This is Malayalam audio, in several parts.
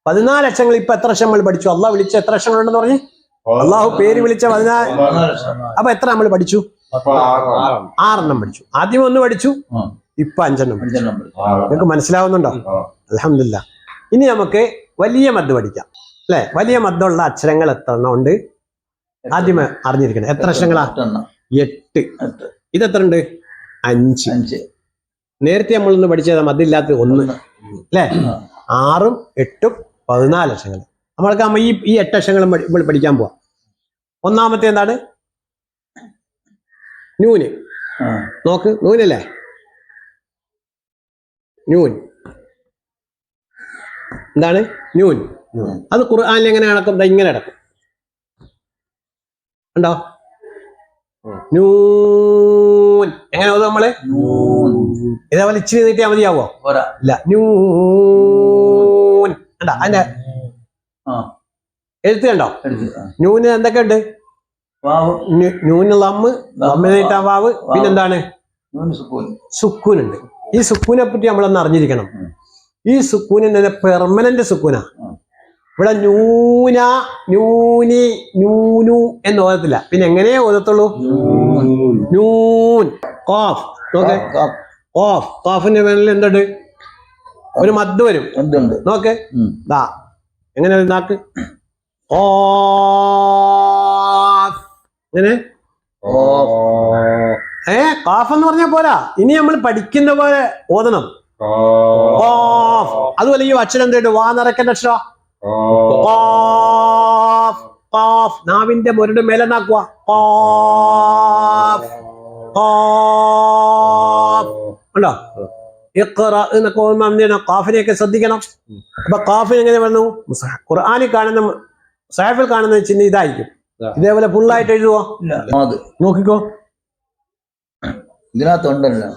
14 അക്ഷരങ്ങൾ ഇപ്പൊ എത്ര അക്ഷരം നമ്മൾ പഠിച്ചു? അള്ളാഹ് വിളിച്ച എത്ര അക്ഷരങ്ങളുണ്ടെന്ന് പറഞ്ഞ്? അള്ളാഹു പേര് വിളിച്ച 14. അപ്പൊ എത്ര നമ്മൾ പഠിച്ചു? 6 പഠിച്ചു. ആദ്യം 1 പഠിച്ചു, ഇപ്പൊ 5 പഠിച്ചു. നിങ്ങൾക്ക് മനസ്സിലാവുന്നുണ്ടോ? അൽഹംദുലില്ലാ. ഇനി നമുക്ക് വലിയ മദ് പഠിക്കാം അല്ലെ? വലിയ മദ്ദുള്ള അക്ഷരങ്ങൾ എത്ര എണ്ണം ഉണ്ട് ആദ്യം അറിഞ്ഞിരിക്കണം. എത്ര അക്ഷരങ്ങളാ? 8. ഇതെത്ര ഉണ്ട്? 5. നേരത്തെ നമ്മളൊന്ന് പഠിച്ചത് മദ്ദില്ലാത്ത 1 അല്ലെ? 6ഉം 8ഉം 14 അക്ഷരങ്ങൾ. നമ്മൾക്ക് ഈ 8 അക്ഷരങ്ങളും നമ്മൾ പഠിക്കാൻ പോവാം. ഒന്നാമത്തെ എന്താണ്? നൂന്. നോക്ക്, നൂനല്ലേ? നൂൻ എന്താണ്? നൂൻ. അത് ഖുർആനിൽ എങ്ങനെ നടക്കും? ഇങ്ങനെ നടക്കും. ഉണ്ടോ? നൂൻ എങ്ങനെ ഓതും നമ്മള്? ഇതേപോലെ ഇച്ചിരി നീട്ടിയാ മതിയാവോ? ഇല്ല. നൂൻ കണ്ടോ? അതിന്റെ എഴുത്ത് കണ്ടോ? നൂന് എന്തൊക്കെ ഉണ്ട്? നൂന് ലമ്മ്, ലമ്മിന് നീട്ടാ വാവ്, പിന്നെന്താണ്? സുക്കൂനുണ്ട്. ഈ സുക്കൂനെ പറ്റി നമ്മളൊന്ന് അറിഞ്ഞിരിക്കണം. ഈ സുക്കൂനിന്റെ പെർമനന്റ് സുക്കൂനാ. ഇവിടെ നൂന, നൂനി, നൂനു എന്ന് ഓതത്തില്ല. പിന്നെ എങ്ങനെയേ ഓതത്തുള്ളൂ? നൂൻ. ഖാഫ്. നോക്കെ, ഖാഫ്. ഖാഫിന്റെ മേലിൽ എന്തുണ്ട്? ഒരു മദ് വരും. നോക്ക്, ദാ എങ്ങനെ നാക്ക്? എങ്ങനെ? ഖാഫ് എന്ന് പറഞ്ഞാൽ പോരാ, ഇനി നമ്മൾ പഠിക്കുന്ന പോലെ ഓതണം. അതുപോലെ ഈ അക്ഷരം എന്തായിട്ട്? വാ നിറക്കേണ്ട അക്ഷര. നാവിന്റെ മുരട് മേലെ നാക്കുക. ഉണ്ടോ? ഇഖ്റ എന്നൊക്കെ ഓർമ്മ ഖാഫിനെയൊക്കെ ശ്രദ്ധിക്കണം. അപ്പൊ ഖാഫിന് എങ്ങനെ വന്നു? ഖുർആനിൽ കാണുന്ന, സാഹിഫിൽ കാണുന്ന ചിഹ്നം ഇതായിരിക്കും. ഇതേപോലെ ഫുള്ളായിട്ട് എഴുതുവോ? നോക്കിക്കോ, ഇതിനകത്തുണ്ടല്ലോ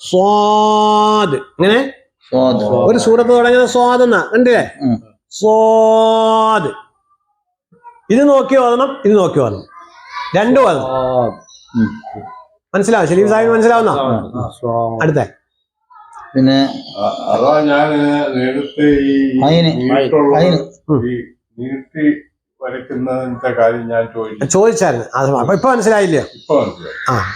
സ്വാദ്. ഇങ്ങനെ ഒരു സൂറത്ത് തുടങ്ങുന്ന സ്വാദ് എന്നാ, കണ്ടില്ലേ? സ്വാദ്. ഇത് നോക്കി ഓതണം, ഇത് നോക്കി ഓതണം, രണ്ടും ഓതണം. മനസ്സിലാവും? ശരീഫ് സാഹിബ് മനസ്സിലാവുന്ന? അടുത്ത പിന്നെ അതാ ഞാൻ നേരത്തെ ഈ നീട്ടി വരയ്ക്കുന്നതിന്റെ കാര്യം ഞാൻ ചോദിച്ചായിരുന്നു. അപ്പൊ ഇപ്പൊ മനസ്സിലായില്ലയോ?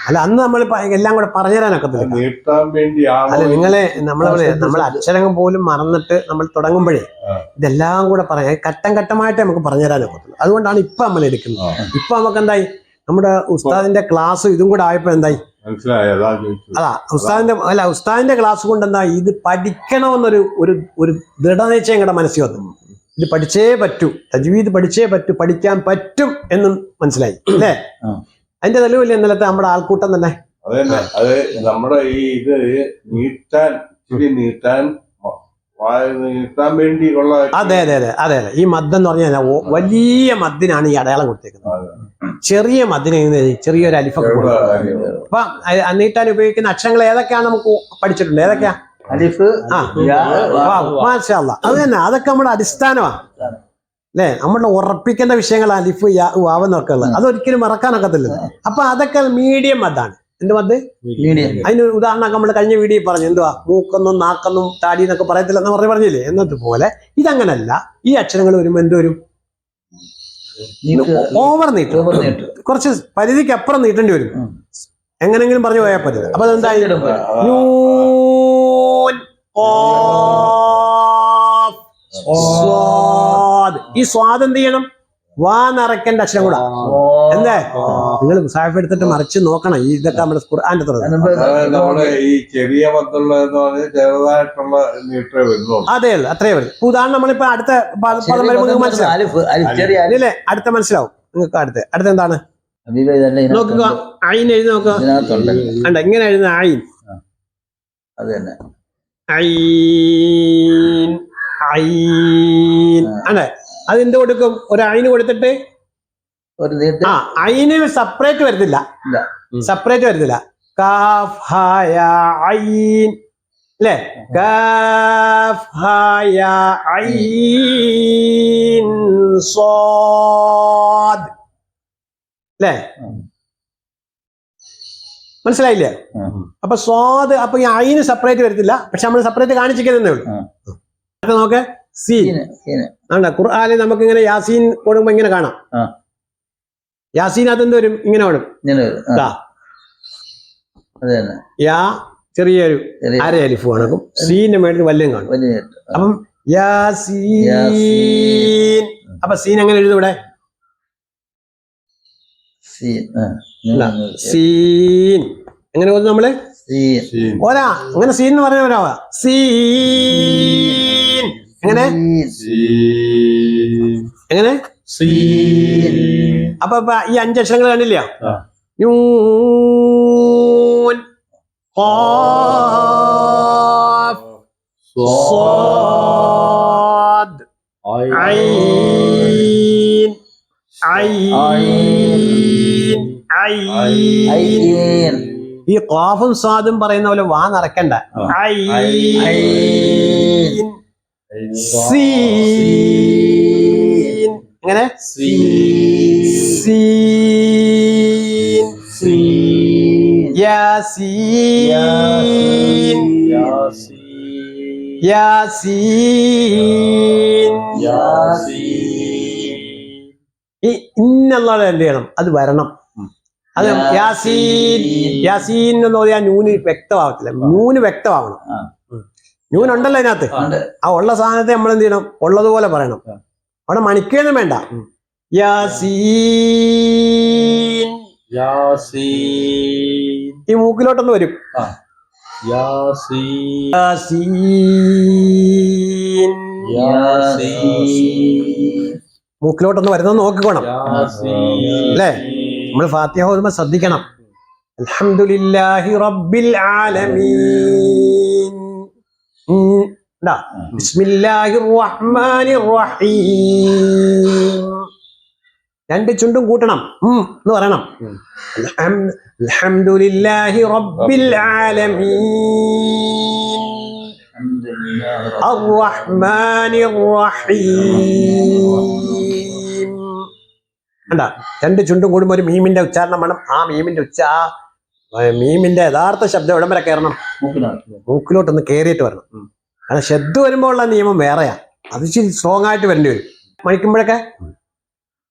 അല്ല, അന്ന് നമ്മൾ എല്ലാം കൂടെ പറഞ്ഞുതരാനൊക്കത്തില്ല. നീട്ടാൻ വേണ്ടി അല്ല, നിങ്ങളെ നമ്മളെ അക്ഷരങ്ങൾ പോലും മറന്നിട്ട് നമ്മൾ തുടങ്ങുമ്പോഴേ ഇതെല്ലാം കൂടെ പറയാം, ഘട്ടം ഘട്ടമായിട്ട് നമുക്ക് പറഞ്ഞുതരാനൊക്കത്തില്ല. അതുകൊണ്ടാണ് ഇപ്പൊ നമ്മൾ എടുക്കുന്നത്. ഇപ്പൊ നമുക്ക് എന്തായി? നമ്മുടെ ഉസ്താദിന്റെ ക്ലാസ് ഇതും കൂടെ ആയപ്പോ എന്തായി? അതാ ഉസ്താദിന്റെ ക്ലാസ് കൊണ്ട് എന്താ? ഇത് പഠിക്കണമെന്നൊരു ഒരു ദൃഢനിശ്ചയം കൂടെ മനസ്സിൽ വന്നു. ഇത് പഠിച്ചേ പറ്റൂ, തജ്വീദ് പഠിച്ചേ പറ്റൂ, പഠിക്കാൻ പറ്റും എന്നും മനസ്സിലായി അല്ലേ? അതിന്റെ തെളിവില്ലേ ഇന്നലത്തെ നമ്മുടെ ആൾക്കൂട്ടം തന്നെ. അതന്നെ, അത് നമ്മുടെ ഈ ഇത് നീട്ടാൻ വേണ്ടിയുള്ള. അതെ അതെ അതെ അതെ അതെ. ഈ മദ്ദെന്ന് പറഞ്ഞു കഴിഞ്ഞാൽ വലിയ മദ്ദിനാണ് ഈ അടയാളം കൊടുത്തേക്കുന്നത്. ചെറിയ മദ്ദിന് ചെറിയൊരു അലിഫൊക്കെ കൊടുക്കും. അപ്പൊ നീട്ടാൻ ഉപയോഗിക്കുന്ന അക്ഷരങ്ങൾ ഏതൊക്കെയാണ് നമുക്ക് പഠിച്ചിട്ടുണ്ട്? ഏതൊക്കെയാ? അലിഫ്, മാഷാ അല്ലാഹ്. അത് തന്നെ, അതൊക്കെ നമ്മുടെ അടിസ്ഥാനമാണ് അല്ലേ? നമ്മുടെ ഉറപ്പിക്കേണ്ട വിഷയങ്ങൾ അലിഫ്, യാ, വാവ് എന്നൊക്കെ ഉള്ളത്. അതൊരിക്കലും മറക്കാനൊക്കത്തില്ല. അപ്പൊ അതൊക്കെ മീഡിയം മദ്ദാണ്. എന്ത് മദ്? അതിന് ഉദാഹരണം നമ്മൾ കഴിഞ്ഞ വീഡിയോ പറഞ്ഞു. എന്തുവാ? മൂക്കെന്നും നാക്കെന്നും താടി എന്നൊക്കെ പറയത്തില്ല എന്ന് പറഞ്ഞില്ലേ? എന്നതുപോലെ ഇതങ്ങനല്ല. ഈ അക്ഷരങ്ങൾ വരുമ്പോ എന്ത് വരും? ഓവർ നീട്ടും. കുറച്ച് പരിധിക്ക് അപ്പുറം നീട്ടേണ്ടി വരും. എങ്ങനെങ്കിലും പറഞ്ഞു പോയാൽ പറ്റില്ല. അപ്പൊ അതെന്തായി? ഈ സ്വാദ് എന്ത് ചെയ്യണം? വാ നിറയ്ക്കേണ്ട അക്ഷരം കൂടാ. എന്തേ? നിങ്ങൾ സാഹിബ് എടുത്തിട്ട് മറിച്ച് നോക്കണം. ഇതൊക്കെ നമ്മുടെ ഖുർആന്റെ ഈ ചെറിയ ചെറുതായിട്ടുള്ള നീട്ടേ വരുന്നുള്ളൂ. അതേ ഉള്ളു, അത്രേ വരും. ഉദാഹരണം നമ്മളിപ്പോ അടുത്ത പദം വരുമ്പോൾ മനസ്സിലാവില്ലേ? അടുത്ത മനസ്സിലാവും നിങ്ങൾക്ക്. അടുത്ത എന്താണ്? നോക്കുക, ഐൻ എഴുതി നോക്കുക. അണ്ട, ഇങ്ങനെ എഴുതുന്ന ഐൻ. ഐൻ ഐൻ ആണ്. അതെന്ത് കൊടുക്കും? ഒരു ഐന് കൊടുത്തിട്ട് ഐന് സെപ്പറേറ്റ് വരത്തില്ല. സെപ്പറേറ്റ് വരത്തില്ല. കാഫ് ഹായ ഐൻ അല്ലേ? കാഫ് ഹായ ഐൻ സ്വാദ് അല്ലേ? മനസ്സിലായില്ലേ? അപ്പൊ സ്വാദ്, അപ്പൊ ഈ ഐന് സെപ്പറേറ്റ് വരത്തില്ല. പക്ഷെ നമ്മൾ സെപ്പറേറ്റ് കാണിച്ചിരിക്കുന്നതേ ഉള്ളൂ. നോക്കെ, സീൻ. ആണ്ട ഖുർആനിൽ നമുക്ക് ഇങ്ങനെ യാസീൻ കൊടുക്കുമ്പോ ഇങ്ങനെ കാണാം. യാസീനകത്ത് എന്ത് വരും? ഇങ്ങനെ വേണം. യാ ചെറിയൊരു അര അലിഫ് കണക്കും, സീന്റെ മേളിൽ വല്ലതും കാണും. അപ്പം യാസീൻ. അപ്പൊ സീൻ എങ്ങനെ എഴുതും ഇവിടെ? സീൻ എങ്ങനെ ഓതും നമ്മള്? ഓരാ അങ്ങനെ സീൻ എന്ന് പറഞ്ഞ ഒരാവാ. സീൻ എങ്ങനെ? എങ്ങനെ? അപ്പൊ ഈ 5 അക്ഷരങ്ങൾ കണ്ടില്ല? നൂൻ, ഖാഫ്, സ്വാദ്, ഐൻ, ഐൻ. ഈ ഖാഫും സ്വാദും പറയുന്ന പോലെ വാ നിറക്കണ്ട. ഐൻ, സീൻ എങ്ങനെ? സീൻ, യാസീൻ, യാസീൻ. ഈ ഇന്നുള്ളത് എന്ത് ചെയ്യണം? അത് വരണം. അത് യാസീൻ, യാസീൻ എന്ന് പറയാൻ നൂന് വ്യക്തമാവത്തില്ല. നൂന് വ്യക്തമാവണം. നൂനുണ്ടല്ലോ അതിനകത്ത്. ആ ഉള്ള സാധനത്തെ നമ്മൾ എന്ത് ചെയ്യണം? ഉള്ളതുപോലെ പറയണം. അവിടെ മണിക്കൊന്നും വേണ്ട. യാസീൻ. ഈ മൂക്കിലോട്ടൊന്ന് വരും. മൂക്കിലോട്ടൊന്ന് വരുന്നത് നോക്കിക്കോണം അല്ലേ? നമ്മൾ ഫാത്തിഹ ഓതുമ്പോൾ ശ്രദ്ധിക്കണം. അൽഹംദുലില്ലാഹി റബ്ബിൽ ആലമീൻ. ബിസ്മില്ലാഹിർ റഹ്മാനിർ റഹീം. 2 ചുണ്ടും കൂട്ടണം എന്ന് പറയണം. അൽഹംദുലില്ലാഹി റബ്ബിൽ ആലമീൻ അർ റഹ്മാനിർ റഹീം. കണ്ട 2 ചുണ്ടും കൂടുമ്പോൾ ഒരു മീമിന്റെ ഉച്ചാരണം വേണം. ആ മീമിന്റെ യഥാർത്ഥ ശബ്ദം എവിടം വരെ കയറണം? മൂക്കിലോട്ടൊന്ന് കയറിയിട്ട് വരണം. കാരണം ശബ്ദം വരുമ്പോൾ ഉള്ള നിയമം വേറെയാ. അത് ഇച്ചിരി സ്ട്രോങ് ആയിട്ട് വരേണ്ടി വരും മണിക്കുമ്പോഴൊക്കെ.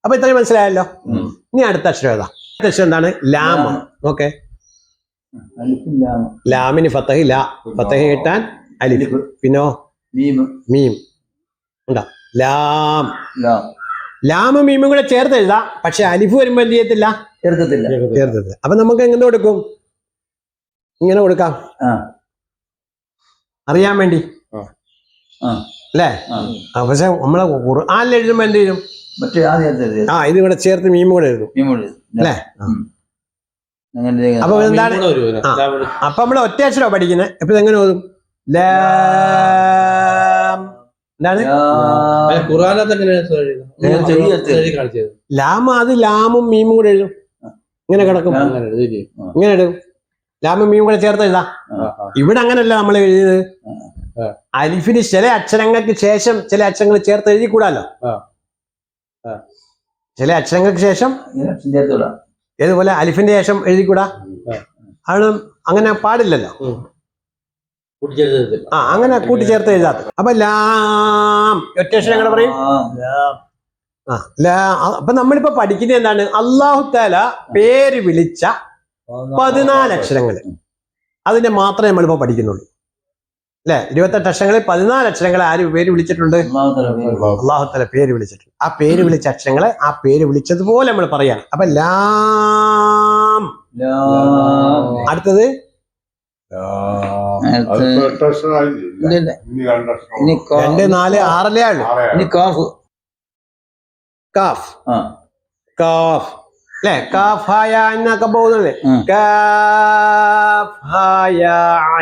അപ്പൊ ഇത്രയും മനസ്സിലായല്ലോ. ഇനി അടുത്ത അക്ഷരം ഏതാ? അടുത്ത അക്ഷരം എന്താണ്? ലാം. ഓക്കെ, ലാമിന് ഫത്തഹ്, ലാ ഫത്തഹ് കിട്ടാൻ അലിഫ്, പിന്നോ മീം. ഉണ്ടോ? ലാം. ലാമും മീമും കൂടെ ചേർത്ത് എഴുതാം. പക്ഷെ അലിഫ് വരുമ്പോ എന്ത് ചെയ്യത്തില്ല? ചേർത്തില്ല. അപ്പൊ നമുക്ക് എങ്ങനെ കൊടുക്കും? ഇങ്ങനെ കൊടുക്കാം, അറിയാൻ വേണ്ടി അല്ലേ? പക്ഷെ നമ്മളെ ഖുർആനിൽ എഴുതുമ്പോ എന്ത് ചെയ്യും? ഇത് ഇവിടെ ചേർത്ത് മീമും കൂടെ എഴുതും അല്ലേ? അപ്പൊ എന്താണ്? അപ്പൊ നമ്മള് ഒറ്റ അക്ഷരമാണ് പഠിക്കുന്നത്. ഇപ്പൊ എങ്ങനെ ഓതും? ലാം. എന്താണ് ലാമ? അത് ലാമും മീമും കൂടെ എഴുതും. ഇങ്ങനെ കിടക്കും. ഇങ്ങനെ എഴുതും. ലാമും മീമും കൂടെ ചേർത്ത് എഴുതാം. ഇവിടെ അങ്ങനല്ല നമ്മൾ എഴുതിയത്. അലിഫിന് ചില അക്ഷരങ്ങൾക്ക് ശേഷം ചില അക്ഷരങ്ങൾ ചേർത്ത് എഴുതി കൂടാലോ. ചില അക്ഷരങ്ങൾക്ക് ശേഷം ഏതുപോലെ അലിഫിന്റെ ശേഷം എഴുതിക്കൂടാ. ആണ് അങ്ങനെ പാടില്ലല്ലോ. അങ്ങനെ കൂട്ടിച്ചേർത്ത് എഴുതാത്ത. അപ്പൊ ലാം ഒറ്റ അക്ഷരം എങ്ങനെ പറയും? അപ്പൊ നമ്മളിപ്പോ പഠിക്കുന്നത് എന്താണ്? അല്ലാഹു തആല പേര് വിളിച്ച 14 അക്ഷരങ്ങള്. അതിന്റെ മാത്രമേ നമ്മളിപ്പോ പഠിക്കുന്നുള്ളൂ അല്ലെ? 28 അക്ഷരങ്ങളിൽ 14 അക്ഷരങ്ങളെ ആര് പേര് വിളിച്ചിട്ടുണ്ട്? അല്ലാഹു തആല പേര് വിളിച്ചിട്ടുണ്ട്. ആ പേര് വിളിച്ച അക്ഷരങ്ങളെ ആ പേര് വിളിച്ചതുപോലെ നമ്മൾ പറയാണ്. അപ്പൊ ലാം. അടുത്തത് 2, 4, 6 ഉള്ളൂ. കാഫ്. കാഫ് അല്ലെ? കാഫ് ഹായ എന്നൊക്കെ പോകുന്നത്. കാഫ് ഹായ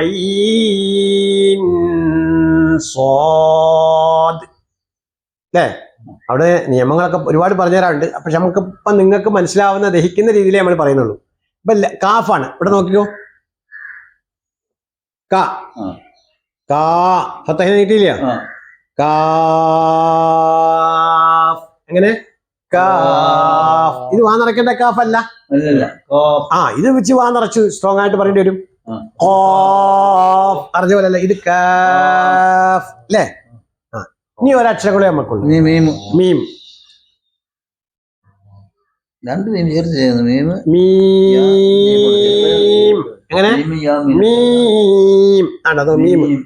ഐൻ സ്വാദ് അല്ലേ? അവിടെ നിയമങ്ങളൊക്കെ ഒരുപാട് പറഞ്ഞു തരാറുണ്ട്. പക്ഷെ നമുക്ക് ഇപ്പൊ നിങ്ങൾക്ക് മനസ്സിലാവുന്ന ദഹിക്കുന്ന രീതിയിലേ നമ്മൾ പറയുന്നുള്ളൂ. ഇപ്പൊ കാഫാണ്. ഇവിടെ നോക്കിക്കോ. ഫത്തഹ നീട്ടിയില്ല. കാഫ്. എങ്ങനെ? കാഫ്. ഇത് വാ നിറയ്ക്കേണ്ട കാഫ് അല്ല. ഇത് വെച്ച് വാ നിറച്ചു സ്ട്രോങ് ആയിട്ട് പറയേണ്ടി വരും. അറിഞ്ഞ പോലെ അല്ല. ഇത് കാഫ് അല്ലേ? ഇനി ഒരക്ഷരങ്ങളെ നമുക്കുള്ളൂ. മീം. രണ്ട് മീം ചേർത്ത് ചെയ്യുന്നു. മീം മീം. എങ്ങനെ? മീം. ആണോ? മീം.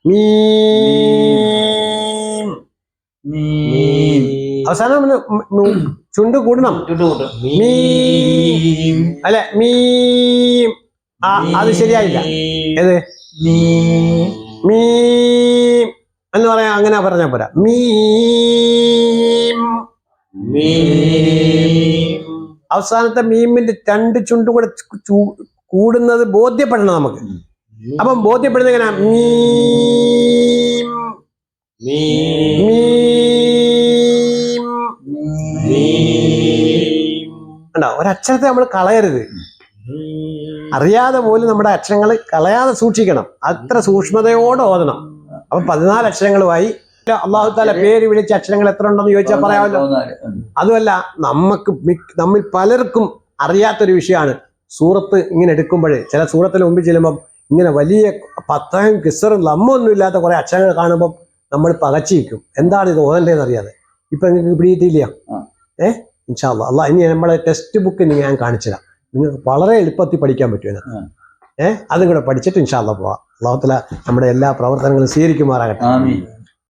മീം. അവസാനം ചുണ്ട് കൂടണം. മീം. അല്ലെ? മീം. അത് ശരിയായില്ല. ഏത്? മീം എന്ന് പറയാ. അങ്ങനെ പറഞ്ഞാ പോരാ. മീം. അവസാനത്തെ മീമിന്റെ രണ്ട് ചുണ്ട് കൂടെ കൂടുന്നത് ബോധ്യപ്പെടണം നമുക്ക്. അപ്പം ബോധ്യപ്പെടുന്നത് എങ്ങനെ? മീം. ഉണ്ടോ? ഒരക്ഷരത്തെ നമ്മൾ കളയരുത്. അറിയാതെ പോലും നമ്മുടെ അക്ഷരങ്ങൾ കളയാതെ സൂക്ഷിക്കണം. അത്ര സൂക്ഷ്മതയോടെ ഓതണം. അപ്പൊ 14 അക്ഷരങ്ങളുമായി. അള്ളാഹു താല പേര് വിളിച്ച അക്ഷരങ്ങൾ എത്ര ഉണ്ടെന്ന് ചോദിച്ചാൽ പറയാമല്ലോ. അതുമല്ല, നമ്മിൽ പലർക്കും അറിയാത്തൊരു വിഷയമാണ് സൂറത്ത് ഇങ്ങനെ എടുക്കുമ്പോഴേ. ചില സൂറത്തിന് മുമ്പിൽ ചെല്ലുമ്പം ഇങ്ങനെ വലിയ പത്തയും കിസറും ലമ്മൊന്നും ഇല്ലാത്ത കുറെ അക്ഷരങ്ങൾ കാണുമ്പം നമ്മൾ പകച്ചിരിക്കും. എന്താണ് ഇത് ഓതേണ്ടതെന്ന് അറിയാതെ. ഇപ്പൊ നിങ്ങൾക്ക് പിടിയിട്ടില്ല. ഇൻഷാ അല്ലാഹ്. അള്ളാഹ് ഇനി നമ്മളെ ടെക്സ്റ്റ് ബുക്ക് ഞാൻ കാണിച്ചു തരാം. നിങ്ങൾക്ക് വളരെ എളുപ്പത്തിൽ പഠിക്കാൻ പറ്റും. അതും കൂടെ പഠിച്ചിട്ട് ഇൻഷാ അല്ലാഹ് പോവാം. അല്ലാഹു തആല നമ്മുടെ എല്ലാ പ്രവർത്തനങ്ങളും സ്വീകരിക്കുമാറാകട്ടെ.